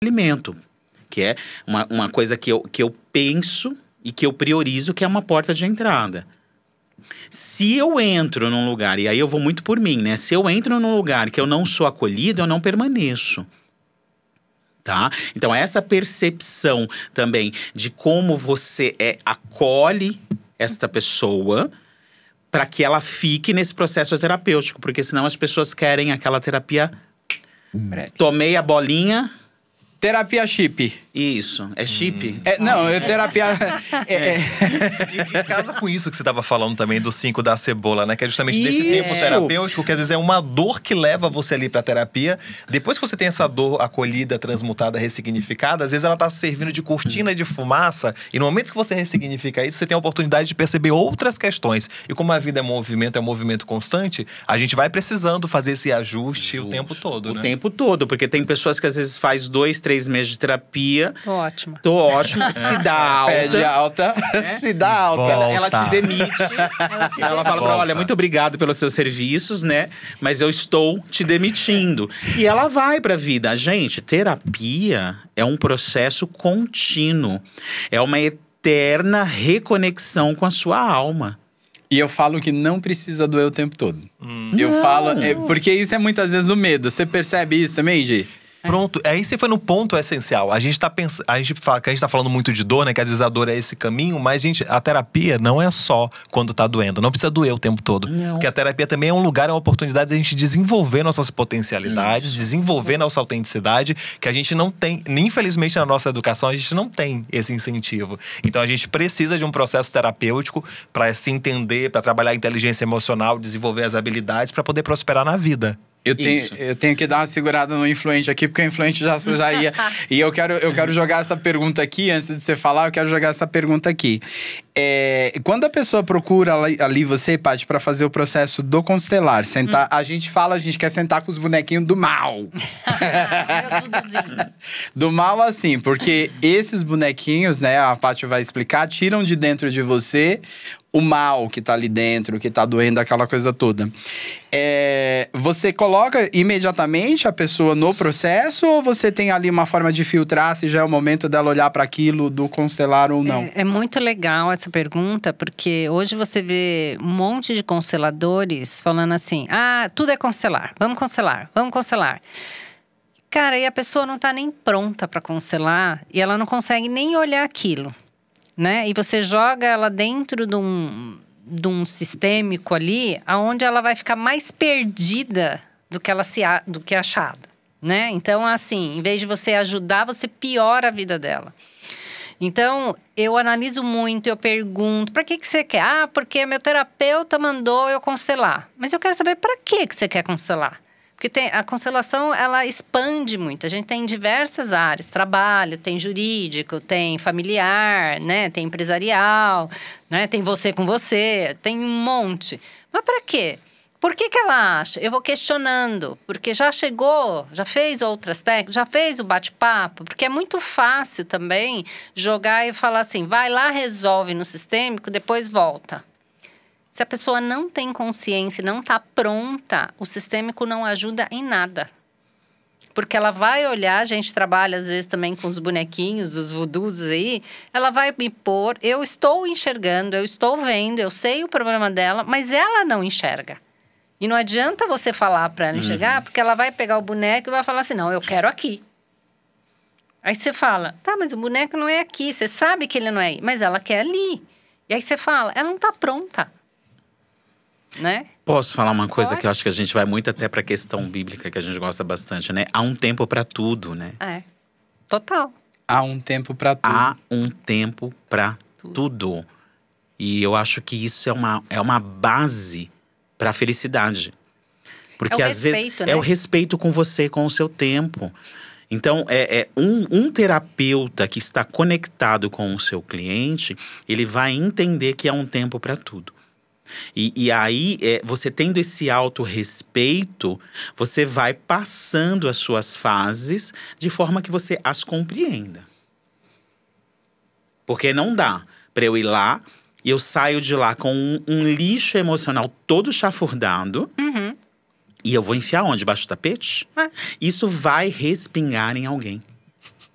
alimento, que é uma coisa que eu penso e que eu priorizo, que é uma porta de entrada. Se eu entro num lugar, e aí eu vou muito por mim, né? Se eu entro num lugar que eu não sou acolhido, eu não permaneço. Tá? Então, essa percepção também de como você acolhe esta pessoa para que ela fique nesse processo terapêutico. Porque senão as pessoas querem aquela terapia… Tomei a bolinha… Terapia chip. Isso, é chip. Terapia… E casa com isso que você estava falando também do 5 da cebola, né? Que é justamente desse tempo terapêutico, que às vezes é uma dor que leva você ali pra terapia. Depois que você tem essa dor acolhida, transmutada, ressignificada, às vezes ela tá servindo de cortina de fumaça. E no momento que você ressignifica isso, você tem a oportunidade de perceber outras questões. E como a vida é um movimento constante, a gente vai precisando fazer esse ajuste o tempo todo, né? O tempo todo, porque tem pessoas que às vezes faz 2, 3 meses de terapia. Tô ótima. Tô ótimo. Se dá alta. Pede alta. Se dá alta. Ela te demite. Ela fala pra ela, olha, muito obrigado pelos seus serviços, né? Mas eu estou te demitindo. E ela vai pra vida. Gente, terapia é um processo contínuo. É uma eterna reconexão com a sua alma. E eu falo que não precisa doer o tempo todo. Eu falo… porque isso é muitas vezes o medo. Você percebe isso também, Gi? Pronto, aí você foi no ponto essencial. A gente fala que a gente tá falando muito de dor, né? Que às vezes a dor é esse caminho, mas, gente, a terapia não é só quando tá doendo. Não precisa doer o tempo todo. Não. Porque a terapia também é um lugar, é uma oportunidade de a gente desenvolver nossas potencialidades, desenvolver nossa autenticidade, que a gente não tem, infelizmente na nossa educação, a gente não tem esse incentivo. Então a gente precisa de um processo terapêutico para se entender, para trabalhar a inteligência emocional, desenvolver as habilidades para poder prosperar na vida. Eu tenho que dar uma segurada no influente aqui, porque o influente já ia. E eu quero jogar essa pergunta aqui, antes de você falar, eu quero jogar essa pergunta aqui. Quando a pessoa procura ali você, Paty, para fazer o processo do constelar, sentar, a gente quer sentar com os bonequinhos do mal. Do mal, assim, porque esses bonequinhos, né, a Paty vai explicar, tiram de dentro de você o mal que tá ali dentro, que tá doendo, aquela coisa toda. Você coloca imediatamente a pessoa no processo ou você tem ali uma forma de filtrar se já é o momento dela olhar para aquilo do constelar ou não? É muito legal essa pergunta, porque hoje você vê um monte de consteladores falando assim, tudo é constelar, vamos constelar, vamos constelar. Cara, e a pessoa não tá nem pronta para constelar e ela não consegue nem olhar aquilo, né? E você joga ela dentro de um sistêmico ali, aonde ela vai ficar mais perdida do que achada, né? Então, assim, em vez de você ajudar, você piora a vida dela. Então, eu analiso muito, eu pergunto, para que você quer? Porque meu terapeuta mandou eu constelar. Mas eu quero saber para que você quer constelar. Porque a constelação, ela expande muito. A gente tem diversas áreas. Trabalho, tem jurídico, tem familiar, né? Tem empresarial, né? Tem você com você, tem um monte. Mas para quê? Por que ela acha? Eu vou questionando. Porque já chegou, já fez outras técnicas, já fez o bate-papo. Porque é muito fácil também jogar e falar assim, vai lá, resolve no sistêmico, depois volta. Se a pessoa não tem consciência, não está pronta, o sistêmico não ajuda em nada. Porque ela vai olhar, a gente trabalha às vezes também com os bonequinhos, os voodoos aí, ela vai me pôr, eu estou enxergando, eu estou vendo, eu sei o problema dela, mas ela não enxerga. E não adianta você falar para ela enxergar, porque ela vai pegar o boneco e vai falar assim, não, eu quero aqui. Aí você fala, tá, mas o boneco não é aqui, você sabe que ele não é aí, mas ela quer ali. E aí você fala, ela não está pronta. Né? Posso falar uma coisa que eu acho que a gente vai muito até pra questão bíblica, que a gente gosta bastante, né? Há um tempo pra tudo, né? Total. Há um tempo pra tudo. Há um tempo pra tudo. E eu acho que isso é uma base pra felicidade. Porque às vezes né? é o respeito com você, com o seu tempo. Então, um terapeuta que está conectado com o seu cliente, ele vai entender que há um tempo pra tudo. E aí, você tendo esse autorrespeito, você vai passando as suas fases de forma que você as compreenda. Porque não dá para eu ir lá e eu saio de lá com um lixo emocional todo chafurdado. E eu vou enfiar onde? Debaixo do tapete? Isso vai respingar em alguém.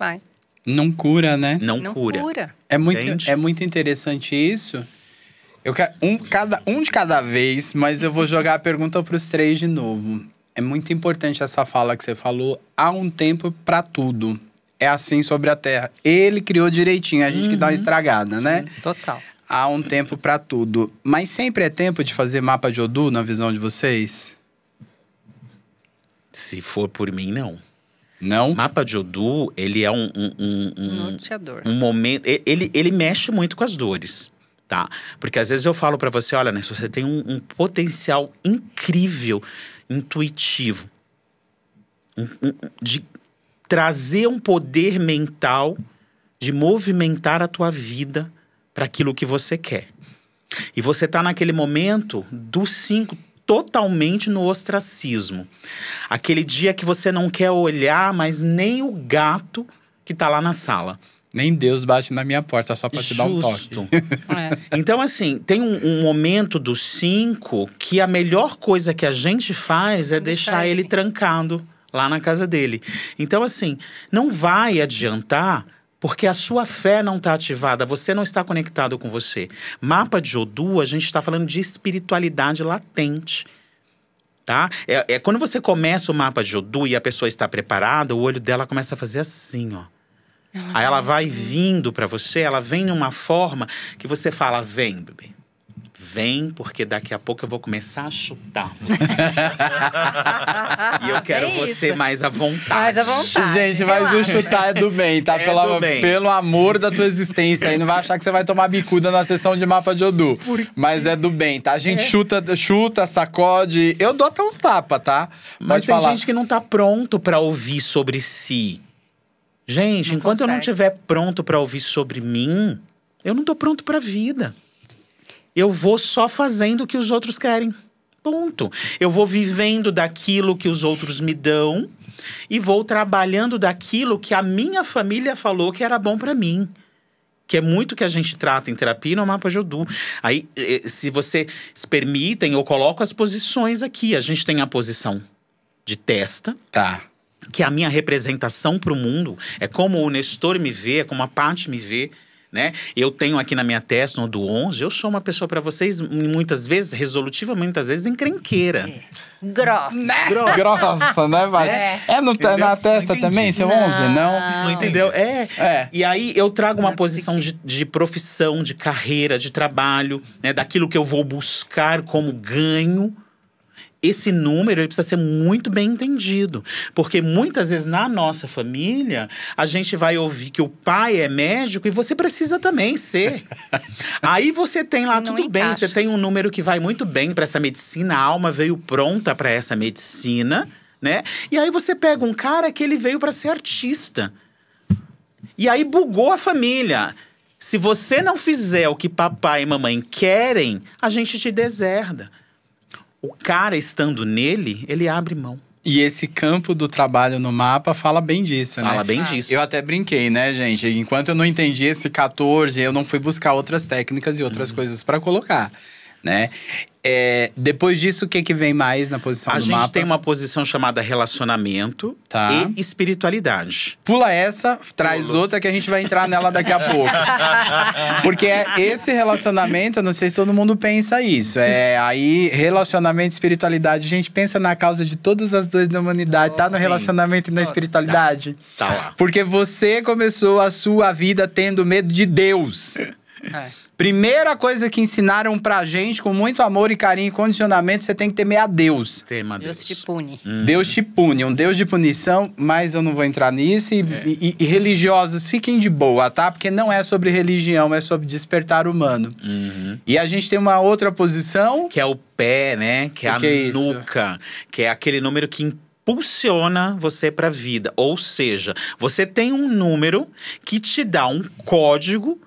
vai. Não cura, né? Não cura. Entende? É muito interessante isso. Eu quero um de cada vez, mas eu vou jogar a pergunta para os três de novo. É muito importante essa fala que você falou. Há um tempo para tudo. É assim sobre a Terra. Ele criou direitinho, a gente que dá uma estragada, né? Total. Há um tempo para tudo. Mas sempre é tempo de fazer mapa de Odu, na visão de vocês? Se for por mim, não. Não? O mapa de Odu, ele é Norteador. um momento... Ele mexe muito com as dores, tá? Porque às vezes eu falo pra você, olha, né, se você tem um potencial incrível, intuitivo, de trazer um poder mental, de movimentar a tua vida para aquilo que você quer. E você tá naquele momento do 5 totalmente no ostracismo. Aquele dia que você não quer olhar, mas nem o gato que tá lá na sala. Nem Deus bate na minha porta só pra te dar um toque. Justo. É. Então, assim, tem um momento do 5 que a melhor coisa que a gente faz é deixar ele trancado lá na casa dele. Então, assim, não vai adiantar porque a sua fé não está ativada, você não está conectado com você. Mapa de Odu, a gente está falando de espiritualidade latente. Tá? É quando você começa o mapa de Odu e a pessoa está preparada, o olho dela começa a fazer assim, ó. Aí ela vai vindo pra você, ela vem numa forma que você fala, vem, bebê. Vem, porque daqui a pouco eu vou começar a chutar você. E eu quero você mais à vontade. Mais à vontade. Gente, mas o chutar é do bem, tá? É do bem. Pelo amor da tua existência. Aí não vai achar que você vai tomar bicuda na sessão de mapa de Odu. Mas é do bem, tá? A gente chuta, sacode. Eu dou até uns tapas, tá? Mas Pode tem falar. gente que não tá pronto pra ouvir sobre si. Gente, Não enquanto eu não consegue. estiver pronto pra ouvir sobre mim, eu não tô pronto pra vida. Eu vou só fazendo o que os outros querem. Ponto. Eu vou vivendo daquilo que os outros me dão e vou trabalhando daquilo que a minha família falou que era bom pra mim. Que é muito que a gente trata em terapia no mapa de Odu. Aí, se vocês permitem, eu coloco as posições aqui. A gente tem a posição de testa, Tá. que é a minha representação para o mundo. É como o Nestor me vê, é como a Paty me vê, né? Eu tenho aqui na minha testa, no do 11, eu sou uma pessoa para vocês, muitas vezes resolutiva, muitas vezes encrenqueira. Grossa. Grossa, né, vai? Na testa Entendi. também, seu 11? Não? Não entendi. Entendeu? É. E aí eu trago uma Não é posição de profissão, de carreira, de trabalho, né? Daquilo que eu vou buscar como ganho. Esse número ele precisa ser muito bem entendido. Porque muitas vezes na nossa família, a gente vai ouvir que o pai é médico e você precisa também ser. Aí você tem lá Não tudo bem, encaixa. você tem um número que vai muito bem para essa medicina, a alma veio pronta para essa medicina, né? E aí você pega um cara que ele veio para ser artista. E aí bugou a família. Se você não fizer o que papai e mamãe querem, a gente te deserda. O cara estando nele, ele abre mão. E esse campo do trabalho no mapa fala bem disso, né? Fala bem disso. Eu até brinquei, né, gente? Enquanto eu não entendi esse 14, eu não fui buscar outras técnicas e outras coisas pra colocar, né? Depois disso, o que vem mais na posição A do gente mapa? tem uma posição chamada relacionamento Tá. e espiritualidade. Pula essa, traz outra que a gente vai entrar nela daqui a pouco. Porque esse relacionamento, eu não sei se todo mundo pensa isso. Aí, relacionamento e espiritualidade, a gente pensa na causa de todas as dores da humanidade, tá no Sim. relacionamento e na espiritualidade. Tá lá. Porque você começou a sua vida tendo medo de Deus. Primeira coisa que ensinaram pra gente, com muito amor e carinho e condicionamento, você tem que temer a Deus. Tema Deus te pune. Deus te pune, um Deus de punição, mas eu não vou entrar nisso. E religiosos, fiquem de boa, tá? Porque não é sobre religião, é sobre despertar humano. E a gente tem uma outra posição. Que é o pé, né? Que é O a que é isso? nuca. Que é aquele número que impulsiona você pra vida. Ou seja, você tem um número que te dá um código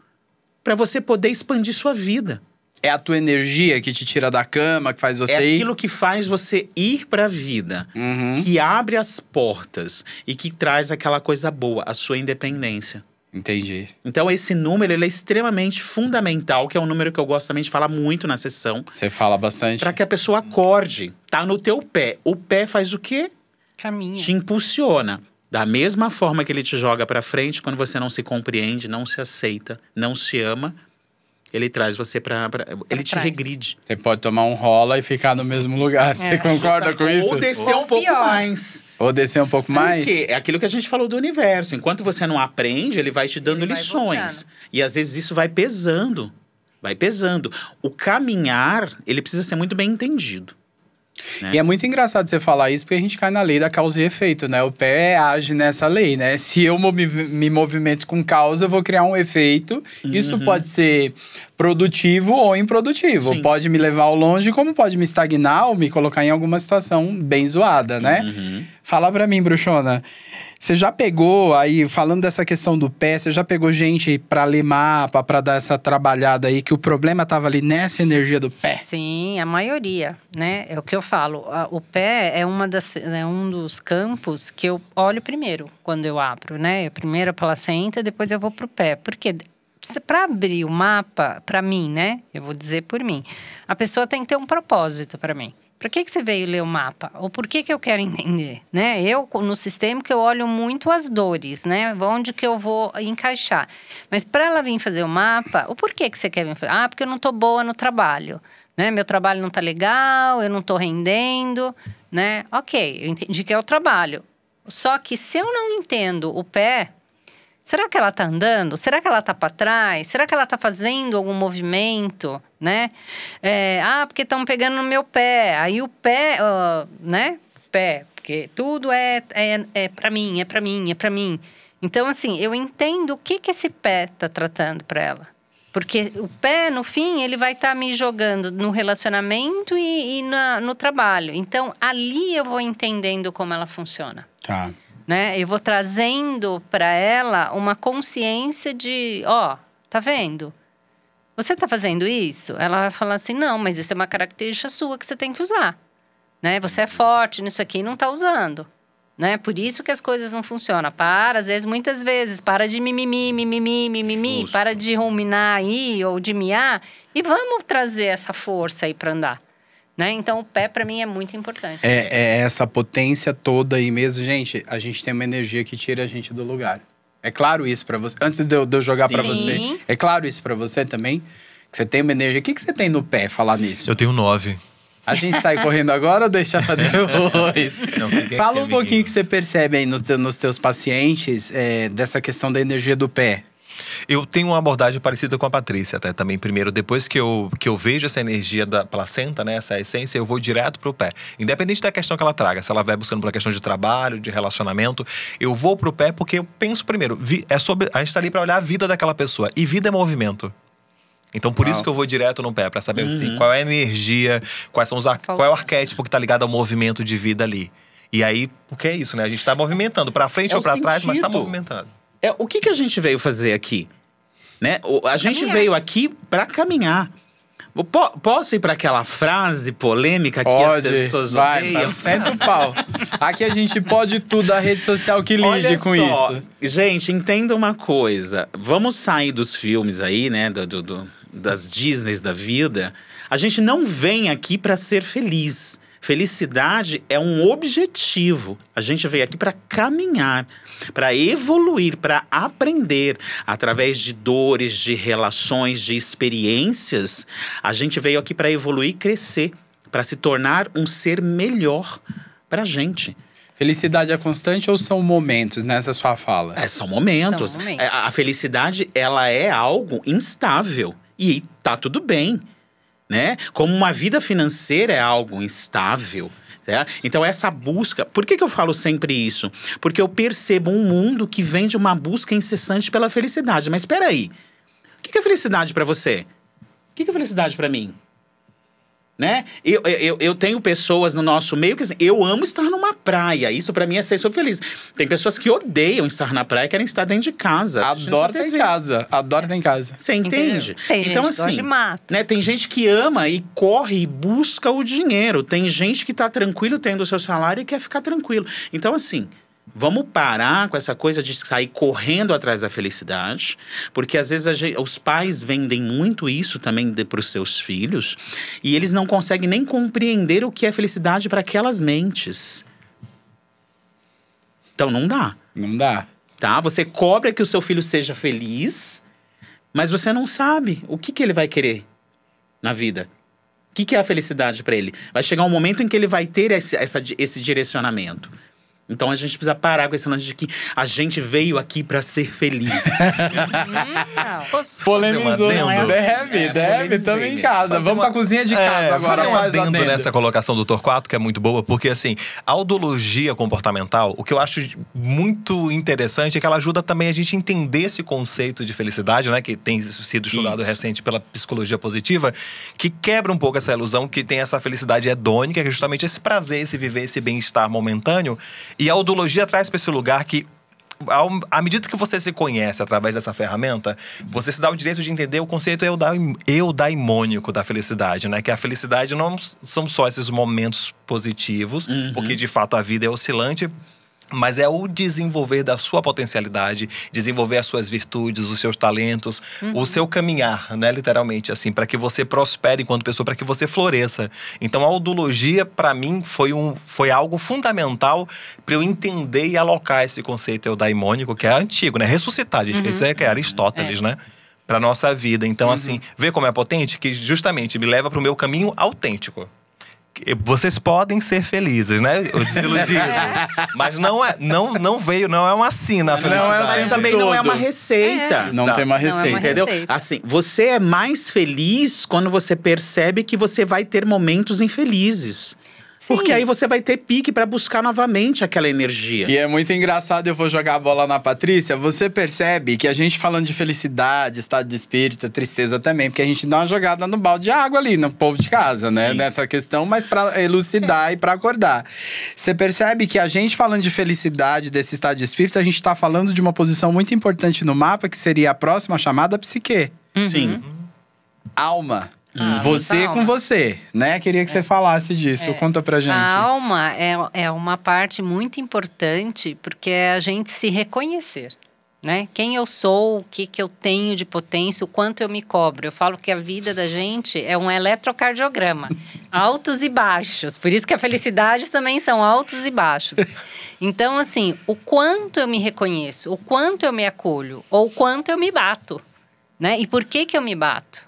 para você poder expandir sua vida. É a tua energia que te tira da cama, que faz você É ir. aquilo que faz você ir para a vida, que abre as portas e que traz aquela coisa boa, a sua independência. Entendi. Então esse número ele é extremamente fundamental, que é um número que eu gosto também de falar muito na sessão, Você fala bastante. para que a pessoa acorde. Tá no teu pé. O pé faz o quê? Caminha. Te impulsiona. Da mesma forma que ele te joga pra frente, quando você não se compreende, não se aceita, não se ama, ele traz você ele te trás. regride. Você pode tomar um rola e ficar no mesmo lugar. Você concorda com isso? Ou descer Ou um pouco pior. mais. Ou descer um pouco mais? Porque é aquilo que a gente falou do universo. Enquanto você não aprende, ele vai te dando Ele vai lições. voltando. E às vezes isso vai pesando. Vai pesando. O caminhar, ele precisa ser muito bem entendido. E é muito engraçado você falar isso, porque a gente cai na lei da causa e efeito, né? O pé age nessa lei, né? Se eu me movimento com causa, eu vou criar um efeito. Isso pode ser produtivo ou improdutivo. Sim. Pode me levar ao longe, como pode me estagnar ou me colocar em alguma situação bem zoada, né? Fala pra mim, bruxona. Você já pegou, aí, falando dessa questão do pé, você já pegou gente pra ler mapa, pra dar essa trabalhada aí, que o problema tava ali nessa energia do pé? Sim, a maioria, né? É o que eu falo. O pé é um dos campos que eu olho primeiro quando eu abro, né? Primeiro a placenta, depois eu vou pro pé. Porque para abrir o mapa, para mim, né? Eu vou dizer por mim. A pessoa tem que ter um propósito para mim. Para que você veio ler o mapa? Ou por que eu quero entender, né? Eu, no sistema, que eu olho muito as dores, né? Onde que eu vou encaixar. Mas para ela vir fazer o mapa, o porquê que você quer vir fazer? Ah, porque eu não tô boa no trabalho, né? Meu trabalho não tá legal, eu não tô rendendo, né? Ok, eu entendi que é o trabalho. Só que se eu não entendo o pé, será que ela tá andando? Será que ela tá para trás? Será que ela tá fazendo algum movimento, né? Porque estão pegando no meu pé. Aí o pé, né? Pé, porque tudo é para mim, é para mim, é para mim. Então, assim, eu entendo o que esse pé tá tratando para ela. Porque o pé, no fim, ele vai estar me jogando no relacionamento e no trabalho. Então, ali eu vou entendendo como ela funciona. Tá. Né? Eu vou trazendo para ela uma consciência de, tá vendo? Você tá fazendo isso? Ela vai falar assim, não, mas isso é uma característica sua que você tem que usar, né? Você é forte nisso aqui e não tá usando, né? Por isso que as coisas não funcionam. Muitas vezes, para de mimimi, Justo. para de ruminar aí ou de miar e vamos trazer essa força aí para andar. Né? Então, o pé, para mim, é muito importante. É essa potência toda aí mesmo. Gente, a gente tem uma energia que tira a gente do lugar. É claro isso pra você? Antes de eu jogar pra Sim. você, é claro isso pra você também? Que você tem uma energia. O que você tem no pé, falar nisso? Eu tenho 9. A gente sai correndo agora ou deixa pra depois? Não, fiquem Fala um aqui, pouquinho amiguinhos. que você percebe aí nos teus pacientes, dessa questão da energia do pé. Eu tenho uma abordagem parecida com a Patrícia, até também. Primeiro, depois que eu vejo essa energia da placenta, né, essa essência, eu vou direto pro pé. Independente da questão que ela traga, se ela vai buscando por uma questão de trabalho, de relacionamento, eu vou pro pé porque eu penso primeiro, a gente tá ali pra olhar a vida daquela pessoa. E vida é movimento. Então, por isso que eu vou direto no pé, pra saber assim, qual é a energia, qual é o arquétipo que tá ligado ao movimento de vida ali. E aí, porque é isso, né? A gente tá movimentando pra frente ou pra trás, mas tá movimentando. O que a gente veio fazer aqui? Né? A gente veio aqui para caminhar. Posso ir para aquela frase polêmica que as pessoas odeiam? Senta o pau. Aqui a gente pode tudo, a rede social que lide Olha com só, isso. gente, entenda uma coisa. Vamos sair dos filmes aí, né? Das Disneys da vida. A gente não vem aqui para ser feliz. Felicidade é um objetivo. A gente veio aqui para caminhar, para evoluir, para aprender. Através de dores, de relações, de experiências, a gente veio aqui para evoluir e crescer, para se tornar um ser melhor para a gente. Felicidade é constante ou são momentos nessa sua fala? São momentos. São momentos. A felicidade, ela é algo instável. E tá tudo bem. Né? Como uma vida financeira é algo instável. Né? Então, essa busca... Por que eu falo sempre isso? Porque eu percebo um mundo que vem de uma busca incessante pela felicidade. Mas espera aí. O que é felicidade para você? O que é felicidade para mim? Né? Eu tenho pessoas no nosso meio que assim, eu amo estar numa praia. Isso pra mim é ser super feliz. Tem pessoas que odeiam estar na praia e querem estar dentro de casa. Adoro estar em casa. Adoro estar em casa. Você entende? Tem Então, gente que assim, gosta de mato. né, tem gente que ama e corre e busca o dinheiro. Tem gente que tá tranquilo tendo o seu salário e quer ficar tranquilo. Então, assim, vamos parar com essa coisa de sair correndo atrás da felicidade, porque às vezes os pais vendem muito isso também para os seus filhos e eles não conseguem nem compreender o que é felicidade para aquelas mentes. Então não dá, Não dá. tá? Você cobra que o seu filho seja feliz, mas você não sabe o que ele vai querer na vida. O que é a felicidade para ele? Vai chegar um momento em que ele vai ter esse direcionamento. Então a gente precisa parar com esse lance de que a gente veio aqui para ser feliz. Polemizou, não é? Deve, polemizei estamos em mesmo. casa. Vamos pra cozinha de casa agora. Fazer um Faz o adendo adendo. nessa colocação do Torquato, que é muito boa, porque assim, a audiologia comportamental, o que eu acho muito interessante é que ela ajuda também a gente entender esse conceito de felicidade, né? Que tem sido estudado recente pela psicologia positiva, que quebra um pouco essa ilusão que tem essa felicidade hedônica, que é justamente esse prazer, esse viver, esse bem-estar momentâneo. E a audiologia traz para esse lugar que, à medida que você se conhece através dessa ferramenta, você se dá o direito de entender o conceito eudaimônico da felicidade, né? Que a felicidade não são só esses momentos positivos, porque de fato a vida é oscilante, mas é o desenvolver da sua potencialidade, desenvolver as suas virtudes, os seus talentos, o seu caminhar, né, literalmente, assim, para que você prospere enquanto pessoa, para que você floresça. Então, a audiologia, para mim, foi algo fundamental para eu entender e alocar esse conceito eudaimônico, que é antigo, né, ressuscitar, a gente esquece que é Aristóteles, né, para nossa vida. Então, assim, vê como é potente, que justamente me leva para o meu caminho autêntico. Vocês podem ser felizes, né? Os desiludidos. Mas não é uma sina a felicidade. Não é o Mas tempo também não é todo. uma receita. Não tem uma Não é uma receita. Entendeu? receita. Assim, você é mais feliz quando você percebe que você vai ter momentos infelizes. Sim. Porque aí você vai ter pique para buscar novamente aquela energia. E é muito engraçado, eu vou jogar a bola na Patrícia. Você percebe que a gente falando de felicidade, estado de espírito, tristeza também, porque a gente dá uma jogada no balde de água ali, no povo de casa, né? Sim. Nessa questão, mas para elucidar e para acordar. Você percebe que a gente falando de felicidade, desse estado de espírito, a gente tá falando de uma posição muito importante no mapa, que seria a próxima chamada psique. Sim. Alma. Ah, Você muita com alma. você, né? Queria que você falasse disso. Conta pra gente. A alma é uma parte muito importante porque é a gente se reconhecer, né? Quem eu sou, o que eu tenho de potência, o quanto eu me cobro. Eu falo que a vida da gente é um eletrocardiograma, altos e baixos. Por isso que a felicidade também são altos e baixos. Então, assim, o quanto eu me reconheço, o quanto eu me acolho, ou o quanto eu me bato, né? E por que eu me bato?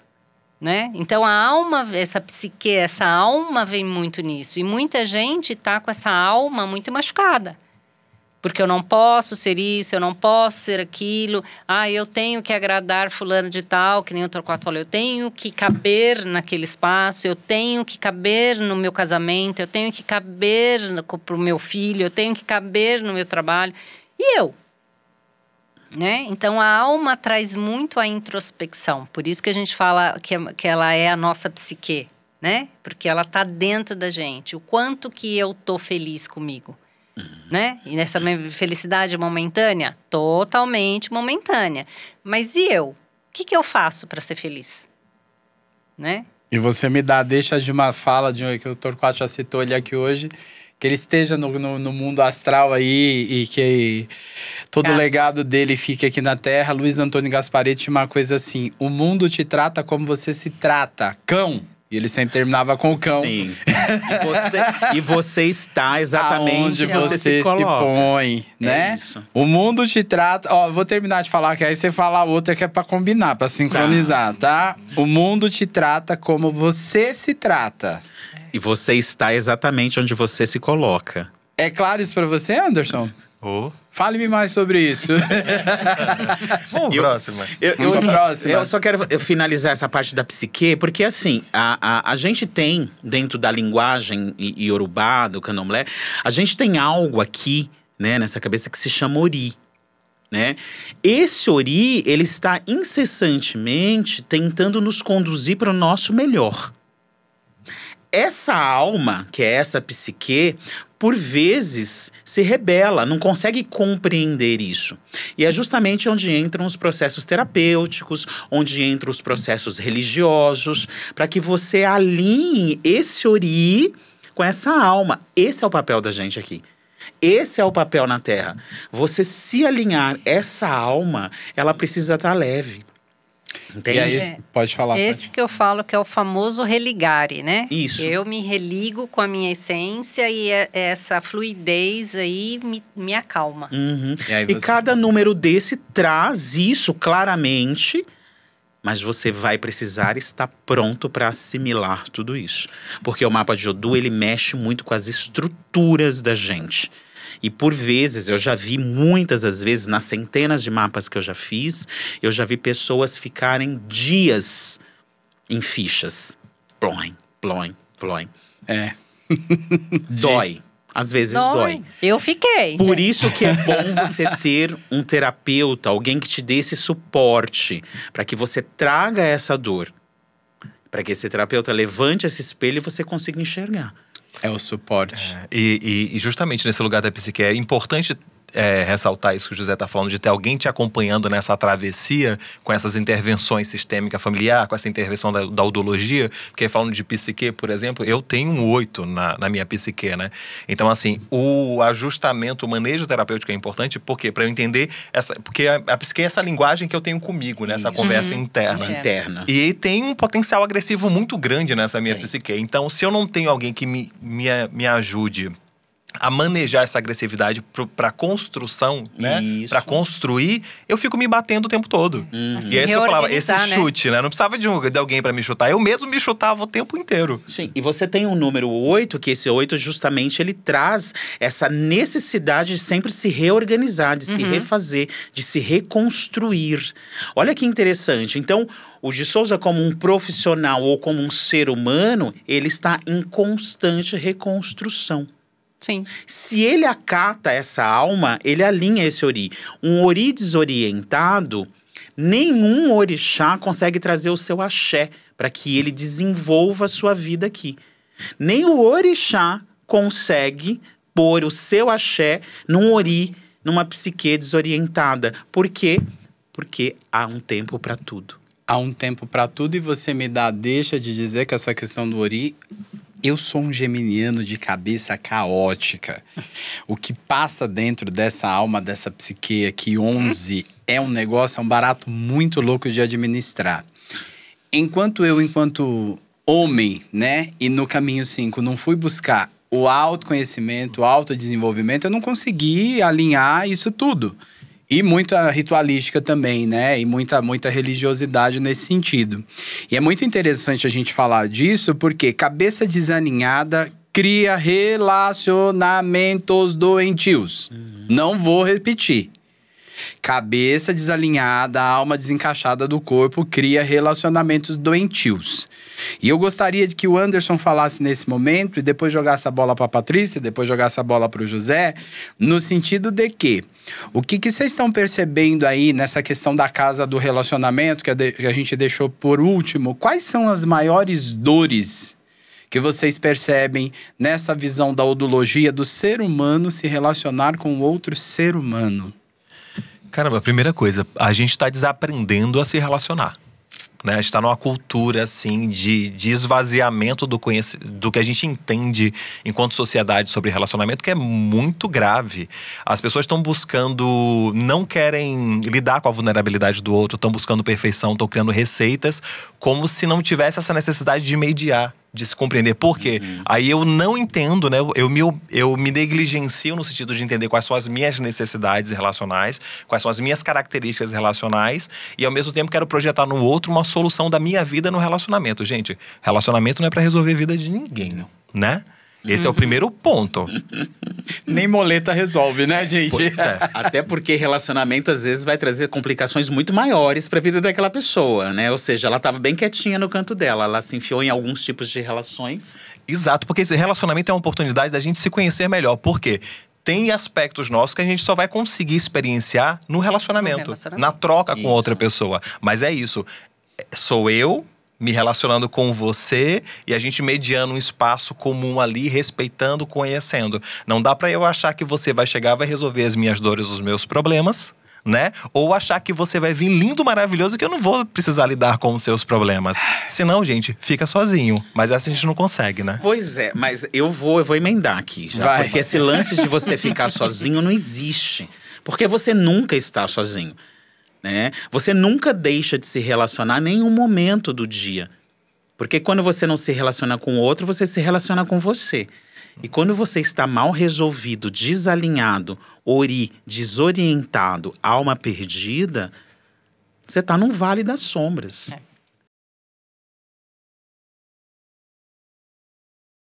Né? Então a alma, essa psique, essa alma vem muito nisso. E muita gente tá com essa alma muito machucada. Porque eu não posso ser isso, eu não posso ser aquilo. Ah, eu tenho que agradar fulano de tal, que nem o Torquato falou. Eu tenho que caber naquele espaço, eu tenho que caber no meu casamento, eu tenho que caber pro meu filho, eu tenho que caber no meu trabalho. E eu? Né? Então, a alma traz muito a introspecção. Por isso que a gente fala que ela é a nossa psique, né? Porque ela está dentro da gente. O quanto que eu tô feliz comigo, né? E nessa felicidade momentânea? Totalmente momentânea. Mas e eu? O que eu faço para ser feliz? Né? E você me dá, deixa de uma fala que o Torquato já citou ele aqui hoje, que ele esteja no mundo astral aí e que todo o legado dele fique aqui na Terra. Luiz Antônio Gasparetti tinha uma coisa assim: o mundo te trata como você se trata, cão. E ele sempre terminava com o cão. Sim. E você está exatamente onde você se coloca. põe, né? É isso. O mundo te trata... Ó, vou terminar de falar, que aí você fala a outra que é pra combinar, pra sincronizar, tá? O mundo te trata como você se trata. E você está exatamente onde você se coloca. É claro isso pra você, Anderson? Fale-me mais sobre isso. Vamos próximo. Vamos pra próxima. Eu só quero finalizar essa parte da psique, porque assim, a gente tem, dentro da linguagem iorubá, do candomblé, a gente tem algo aqui, né, nessa cabeça que se chama ori. Né? Esse ori, ele está incessantemente tentando nos conduzir para o nosso melhor. Essa alma, que é essa psique, por vezes se rebela, não consegue compreender isso. E é justamente onde entram os processos terapêuticos, onde entram os processos religiosos, para que você alinhe esse ori com essa alma. Esse é o papel da gente aqui. Esse é o papel na Terra. Você se alinhar essa alma, ela precisa estar leve. Entende? E aí, pode falar. Esse que eu falo que é o famoso religare, né? Isso. Eu me religo com a minha essência e essa fluidez aí me acalma. Uhum. E aí E você- cada número desse traz isso claramente, mas você vai precisar estar pronto para assimilar tudo isso. Porque o mapa de Odu, ele mexe muito com as estruturas da gente. E por vezes, eu já vi muitas das vezes, nas centenas de mapas que eu já fiz, eu já vi pessoas ficarem dias em fichas. Ploim, ploim, ploim. É. Dói. Às vezes dói. Eu fiquei. Por isso que é bom você ter um terapeuta, alguém que te dê esse suporte, para que você traga essa dor. Para que esse terapeuta levante esse espelho e você consiga enxergar. É o suporte. E justamente nesse lugar da psique é importante ressaltar isso que o José está falando, de ter alguém te acompanhando nessa travessia com essas intervenções sistêmica familiar, com essa intervenção da udologia, porque falando de psique, por exemplo, eu tenho um 8 na minha psique, né? Então, assim, o ajustamento, o manejo terapêutico é importante, porque para eu entender, porque a psique é essa linguagem que eu tenho comigo, né? Essa conversa interna. Interna. E tem um potencial agressivo muito grande nessa minha psique. Então, se eu não tenho alguém que me ajude a manejar essa agressividade para construção, né? Isso. Para construir, eu fico me batendo o tempo todo. E é isso que eu falava, esse reorganizar, né? chute, né? Não precisava de alguém para me chutar. Eu mesmo me chutava o tempo inteiro. Sim, e você tem um número 8, que esse 8 justamente ele traz essa necessidade de sempre se reorganizar, de se refazer, de se reconstruir. Olha que interessante. Então, o de Souza como um profissional ou como um ser humano, ele está em constante reconstrução. Sim. Se ele acata essa alma, ele alinha esse ori. Um ori desorientado, nenhum orixá consegue trazer o seu axé para que ele desenvolva a sua vida aqui. Nem o orixá consegue pôr o seu axé num ori, numa psique desorientada. Por quê? Porque há um tempo para tudo. Há um tempo para tudo e você me deixa de dizer que essa questão do ori... Eu sou um geminiano de cabeça caótica. O que passa dentro dessa alma, dessa psique aqui, 11, é um negócio, é um barato muito louco de administrar. Enquanto homem, né, e no caminho 5, não fui buscar o autoconhecimento, o autodesenvolvimento, eu não consegui alinhar isso tudo. E muita ritualística também, né? E muita religiosidade nesse sentido. E é muito interessante a gente falar disso, porque cabeça desalinhada cria relacionamentos doentios. Não vou repetir. Cabeça desalinhada, alma desencaixada do corpo cria relacionamentos doentios. E eu gostaria de que o Anderson falasse nesse momento e depois jogasse a bola para a Patrícia, depois jogasse a bola para o José, no sentido de que o que vocês estão percebendo aí nessa questão da casa do relacionamento que a gente deixou por último? Quais são as maiores dores que vocês percebem nessa visão da odologia do ser humano se relacionar com outro ser humano? Caramba, a primeira coisa, a gente está desaprendendo a se relacionar. Né? A gente está numa cultura, assim, de esvaziamento do que a gente entende enquanto sociedade sobre relacionamento, que é muito grave. As pessoas estão buscando, não querem lidar com a vulnerabilidade do outro, estão buscando perfeição, estão criando receitas, como se não tivesse essa necessidade de mediar, de se compreender. Por quê? Aí eu não entendo, né? Eu me negligencio no sentido de entender quais são as minhas necessidades relacionais, quais são as minhas características relacionais, e ao mesmo tempo quero projetar no outro uma solução da minha vida no relacionamento. Gente, relacionamento não é para resolver a vida de ninguém, né? Esse é o primeiro ponto. Nem moleta resolve, né, gente? Pois é. Até porque relacionamento às vezes vai trazer complicações muito maiores para a vida daquela pessoa, né? Ou seja, ela estava bem quietinha no canto dela, ela se enfiou em alguns tipos de relações. Exato, porque esse relacionamento é uma oportunidade da gente se conhecer melhor. Por quê? Tem aspectos nossos que a gente só vai conseguir experienciar no relacionamento, na troca com outra pessoa. Mas é isso, sou eu me relacionando com você e a gente mediando um espaço comum ali, respeitando, conhecendo. Não dá pra eu achar que você vai chegar, vai resolver as minhas dores, os meus problemas, né? Ou achar que você vai vir lindo, maravilhoso, que eu não vou precisar lidar com os seus problemas. Senão, gente, fica sozinho. Mas essa a gente não consegue, né? Pois é, mas eu vou emendar aqui já. Vai. Porque esse lance de você ficar sozinho não existe. Porque você nunca está sozinho. né? Você nunca deixa de se relacionar em nenhum momento do dia. Porque quando você não se relaciona com o outro, você se relaciona com você. E quando você está mal resolvido, desalinhado, desorientado, alma perdida, você está num vale das sombras.